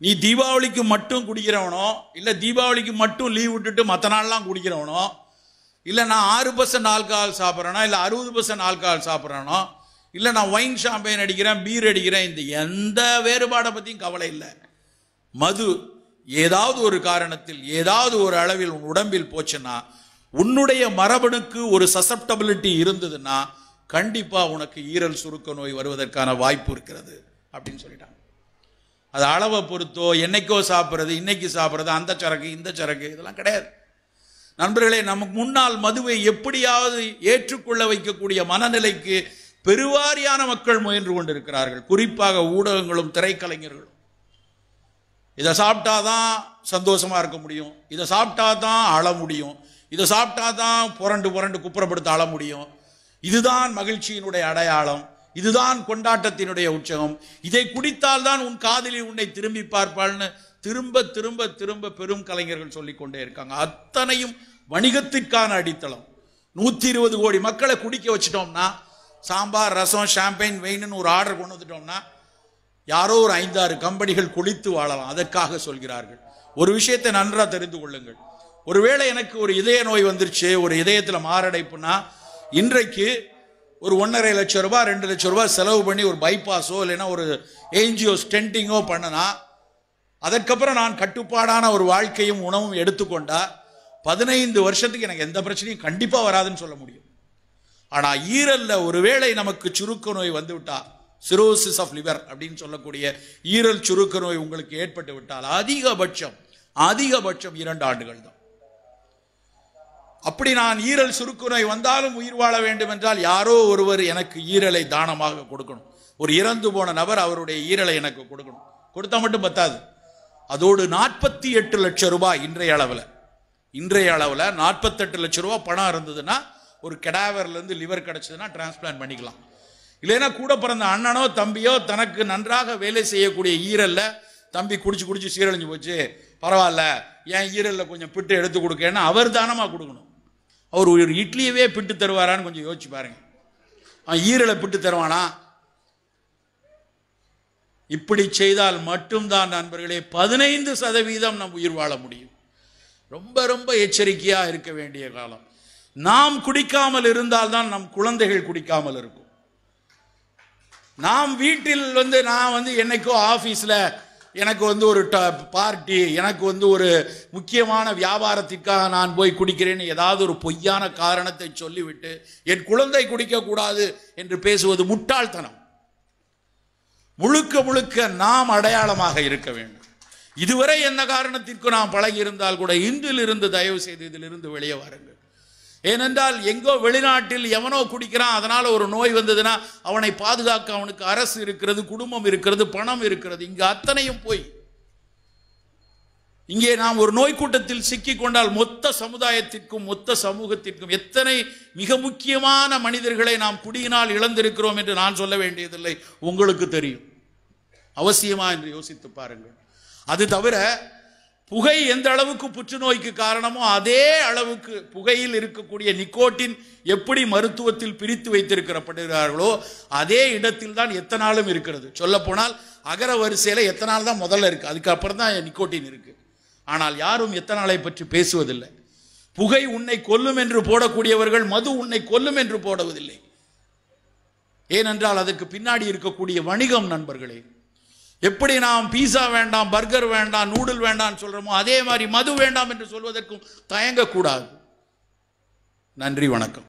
நீ தீபாவளிக்கு மட்டும் குடிக்கிறவனோ, இல்லை தீபாவளிக்கு மட்டும் லீவ் விட்டுட்டு மற்ற நாள்லாம் குடிக்கிறவனோ, இல்லை நான் 6% ஆல்கஹால் சாப்பிட்றேனோ, இல்லை 60% ஆல்கஹால் சாப்பிட்றேனோ, இல்லை நான் ஒயின் ஷாம்பைன் அடிக்கிறேன், பீர் அடிக்கிறேன், இந்த எந்த வேறுபாடை பற்றியும் கவலை இல்லை. மது ஏதாவது ஒரு காரணத்தில் ஏதாவது ஒரு அளவில் உன் உடம்பில் போச்சுன்னா, உன்னுடைய மரபணுக்கு ஒரு சசப்டபிலிட்டி இருந்ததுன்னா கண்டிப்பா உனக்கு ஈரல் சுருக்க நோய் வருவதற்கான வாய்ப்பு இருக்கிறது அப்படின்னு சொல்லிட்டாங்க. அது அளவை பொறுத்தோ, என்னைக்கோ சாப்பிட்றது, இன்னைக்கு சாப்பிட்றது, அந்த சரக்கு இந்த சரக்கு இதெல்லாம் கிடையாது. நண்பர்களே, நமக்கு முன்னால் மதுவை எப்படியாவது ஏற்றுக்கொள்ள வைக்கக்கூடிய மனநிலைக்கு பெருவாரியான மக்கள் முயன்று கொண்டிருக்கிறார்கள். குறிப்பாக ஊடகங்களும் திரைக்கலைஞர்களும். இதை சாப்பிட்டாதான் சந்தோஷமா இருக்க முடியும், இதை சாப்பிட்டாதான் அழ முடியும், இதை சாப்பிட்டாதான் புரண்டு புரண்டு குப்புறப்படுத்த அழ முடியும், இதுதான் மகிழ்ச்சியினுடைய அடையாளம், இதுதான் கொண்டாட்டத்தினுடைய உற்சவம், இதை குடித்தால் தான் உன் காதலி உன்னை திரும்பி பார்ப்பாள்னு திரும்ப திரும்ப திரும்ப பெரும் கலைஞர்கள் சொல்லிக்கொண்டே இருக்காங்க. அத்தனையும் வணிகத்திற்கான அடித்தளம். 120 கோடி மக்களை குடிக்க வச்சுட்டோம்னா, சாம்பார், ரசம், ஷாம்பைன், வெயின்னு ஒரு ஆர்டர் கொண்டு வந்துட்டோம்னா, யாரோ ஒரு 5-6 கம்பெனிகள் குளித்து வாழலாம். அதற்காக சொல்கிறார்கள். ஒரு விஷயத்தை நன்றாக தெரிந்து கொள்ளுங்கள். ஒருவேளை எனக்கு ஒரு இதய நோய் வந்துருச்சு, ஒரு இதயத்தில் மாரடைப்புனா, இன்றைக்கு ஒரு 1.5 லட்சம் ரூபாய் 2 லட்சம் ரூபாய் செலவு பண்ணி ஒரு பைபாஸோ இல்லைன்னா ஒரு ஏஞ்சியோ ஸ்டென்டிங்கோ பண்ணனா, அதற்கப்புறம் நான் கட்டுப்பாடான ஒரு வாழ்க்கையும் உணவும் எடுத்துக்கொண்டா 15 வருஷத்துக்கு எனக்கு எந்த பிரச்சனையும் கண்டிப்பாக வராதுன்னு சொல்ல முடியும். ஆனால் ஈரல்ல ஒருவேளை நமக்கு சுருக்க நோய் வந்து விட்டா, சிரோசிஸ் ஆஃப் லிவர் அப்படின்னு சொல்லக்கூடிய ஈரல் சுருக்க நோய் உங்களுக்கு ஏற்பட்டு விட்டால் அதிகபட்சம் 2 ஆண்டுகள் தான். அப்படி நான் ஈரல் சுருக்க நோய் வந்தாலும் உயிர் வாழ வேண்டும் என்றால் யாரோ ஒருவர் எனக்கு ஈரலை தானமாக கொடுக்கணும். ஒரு இறந்து போன நபர் அவருடைய ஈரலை எனக்கு கொடுக்கணும். கொடுத்தா மட்டும் பத்தாது, அதோடு 48 லட்சம் ரூபாய் இன்றைய அளவில் 48 லட்சம் ரூபாய் பணம் இருந்ததுன்னா, ஒரு கெடாவர்ல இருந்து லிவர் கிடைச்சதுன்னா டிரான்ஸ்பிளான்ட் பண்ணிக்கலாம். இல்லைன்னா கூட பிறந்த அண்ணனோ தம்பியோ தனக்கு நன்றாக வேலை செய்யக்கூடிய ஈரல்ல, தம்பி குடிச்சு குடிச்சு சீரழிஞ்சு போச்சு, பரவாயில்ல என் ஈரல்ல கொஞ்சம் பிட்டு எடுத்து கொடுக்கன்னு அவர் தானமா கொடுக்கணும். அவர் ஒரு இட்லியவே பிட்டு தருவாரான்னு கொஞ்சம் யோசிச்சு பாருங்க. அவன் ஈரலை பிட்டு தருவானா? இப்படி செய்தால் மட்டும்தான் நண்பர்களே 15% நம் உயிர் வாழ முடியும். ரொம்ப ரொம்ப எச்சரிக்கையா இருக்க வேண்டிய காலம். நாம் குடிக்காமல் இருந்தால்தான் நம் குழந்தைகள் குடிக்காமல் இருக்கும். நாம் வீட்டில் நான் என்னைக்கோ ஆபீஸ்ல எனக்கு ஒரு பார்ட்டி, எனக்கு ஒரு முக்கியமான வியாபாரத்திற்காக நான் போய் குடிக்கிறேன்னு ஏதாவது ஒரு பொய்யான காரணத்தை சொல்லிவிட்டு என் குழந்தை குடிக்க கூடாது என்று பேசுவது முட்டாள்தனம். முழுக்க முழுக்க நாம் அடையாளமாக இருக்க வேண்டும். இதுவரை என்ன காரணத்திற்கு நாம் பழகி இருந்தால் கூட இன்றிலிருந்து தயவு செய்து இதிலிருந்து வெளியே வாருங்கள். ஏனென்றால் எங்கோ வெளிநாட்டில் எவனோ குடிக்கிறான், அதனால ஒரு நோய் வந்ததுன்னா அவனை பாதுகாக்க அவனுக்கு அரசு இருக்கிறது, குடும்பம் இருக்கிறது, பணம் இருக்கிறது. இங்கு அத்தனையும் போய் இங்கே நாம் ஒரு நோய் கூட்டத்தில் சிக்கி கொண்டால் மொத்த சமுதாயத்திற்கும் மொத்த சமூகத்திற்கும் எத்தனை மிக முக்கியமான மனிதர்களை நாம் குடியினால் இழந்திருக்கிறோம் என்று நான் சொல்ல வேண்டியதில்லை, உங்களுக்கு தெரியும். அவசியமா என்று யோசித்து பாருங்கள். அது தவிர புகை எந்த அளவுக்கு புற்றுநோய்க்கு காரணமோ அதே அளவுக்கு புகையில் இருக்கக்கூடிய நிக்கோட்டின் எப்படி மருத்துவத்தில் பிரித்து வைத்திருக்கப்படுகிறார்களோ அதே இடத்தில் தான் எத்தனாலும் இருக்கிறது. சொல்ல போனால் அகர வரிசையில எத்தனால் தான் முதல்ல இருக்கு, அதுக்கப்புறம் தான் நிக்கோட்டின் இருக்கு. ஆனால் யாரும் எத்தனாலை பற்றி பேசுவதில்லை. புகை உன்னை கொல்லும் என்று போடக்கூடியவர்கள் மது உன்னை கொல்லும் என்று போடுவதில்லை. ஏனென்றால் அதற்கு பின்னாடி இருக்கக்கூடிய வணிகம். நண்பர்களே, எப்படி நாம் பீஸா வேண்டாம், பர்கர் வேண்டாம், நூடுல் வேண்டாம் சொல்றோமோ அதே மாதிரி மது வேண்டாம் என்று சொல்வதற்கும் தயங்கக்கூடாது. நன்றி, வணக்கம்.